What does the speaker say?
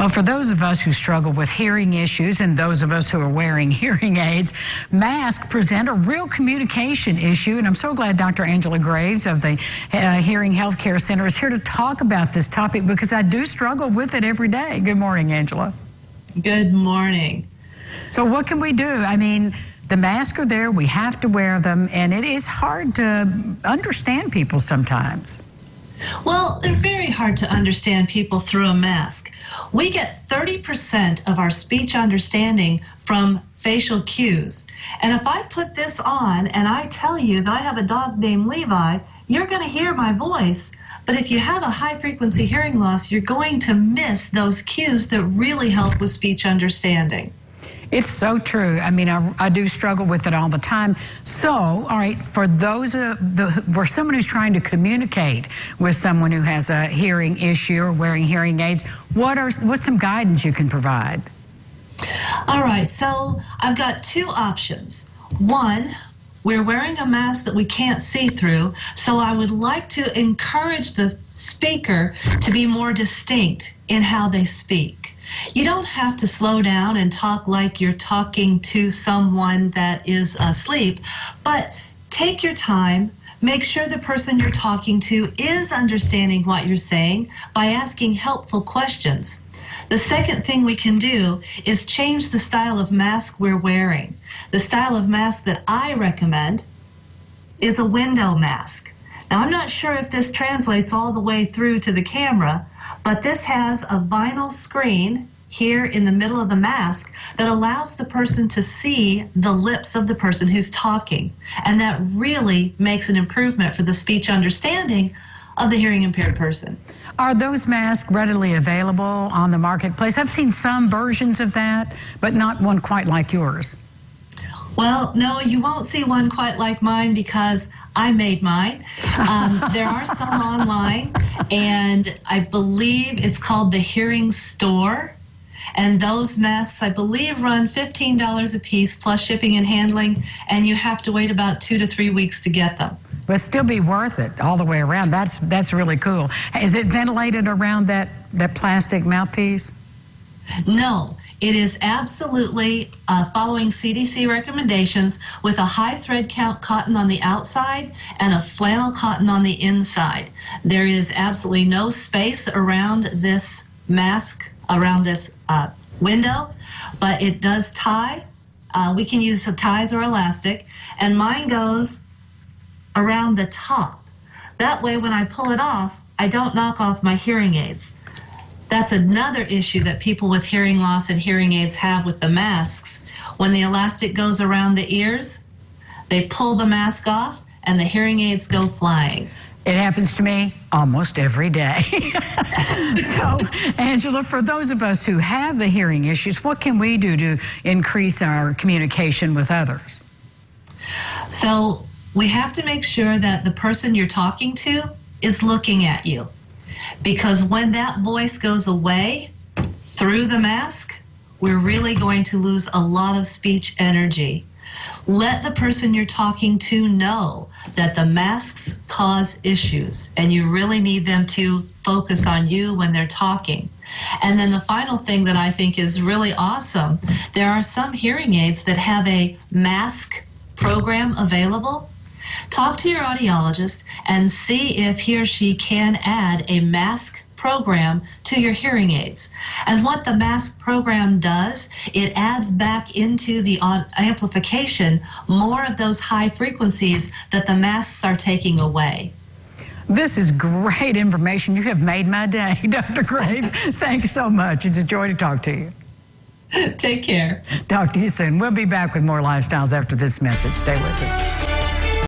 Well, for those of us who struggle with hearing issues and those of us who are wearing hearing aids, masks present a real communication issue. And I'm so glad Dr. Angela Graves of the Hearing Healthcare Center is here to talk about this topic, because I do struggle with it every day. Good morning, Angela. Good morning. So what can we do? I mean, the masks are there, we have to wear them, and it is hard to understand people sometimes. Well, they're very hard to understand people through a mask. We get 30% of our speech understanding from facial cues. And if I put this on and I tell you that I have a dog named Levi, you're going to hear my voice. But if you have a high frequency hearing loss, you're going to miss those cues that really help with speech understanding. It's so true. I mean, I do struggle with it all the time. So, all right, for those for someone who's trying to communicate with someone who has a hearing issue or wearing hearing aids, what's some guidance you can provide? All right, so I've got two options. One, we're wearing a mask that we can't see through, so I would like to encourage the speaker to be more distinct in how they speak. You don't have to slow down and talk like you're talking to someone that is asleep, but take your time. Make sure the person you're talking to is understanding what you're saying by asking helpful questions. The second thing we can do is change the style of mask we're wearing. The style of mask that I recommend is a window mask. Now, I'm not sure if this translates all the way through to the camera, but this has a vinyl screen here in the middle of the mask that allows the person to see the lips of the person who's talking. And that really makes an improvement for the speech understanding of the hearing impaired person. Are those masks readily available on the marketplace? I've seen some versions of that, but not one quite like yours. Well, no, you won't see one quite like mine because I made mine. There are some online, and I believe it's called the Hearing Store. And those masks, I believe, run $15 a piece plus shipping and handling, and you have to wait about 2 to 3 weeks to get them. But still be worth it all the way around. That's really cool. Is it ventilated around that plastic mouthpiece? No. It is absolutely following CDC recommendations with a high thread count cotton on the outside and a flannel cotton on the inside. There is absolutely no space around this mask, around this window, but it does tie. We can use ties or elastic, and mine goes around the top. That way, when I pull it off, I don't knock off my hearing aids. That's another issue that people with hearing loss and hearing aids have with the masks. When the elastic goes around the ears, they pull the mask off and the hearing aids go flying. It happens to me almost every day. So, Angela, for those of us who have the hearing issues, what can we do to increase our communication with others? So we have to make sure that the person you're talking to is looking at you. Because when that voice goes away through the mask, we're really going to lose a lot of speech energy. Let the person you're talking to know that the masks cause issues and you really need them to focus on you when they're talking. And then the final thing that I think is really awesome, there are some hearing aids that have a mask program available. Talk to your audiologist and see if he or she can add a mask program to your hearing aids. And what the mask program does, it adds back into the amplification more of those high frequencies that the masks are taking away. This is great information. You have made my day, Dr. Graves. Thanks so much. It's a joy to talk to you. Take care. Talk to you soon. We'll be back with more Lifestyles after this message. Stay with us.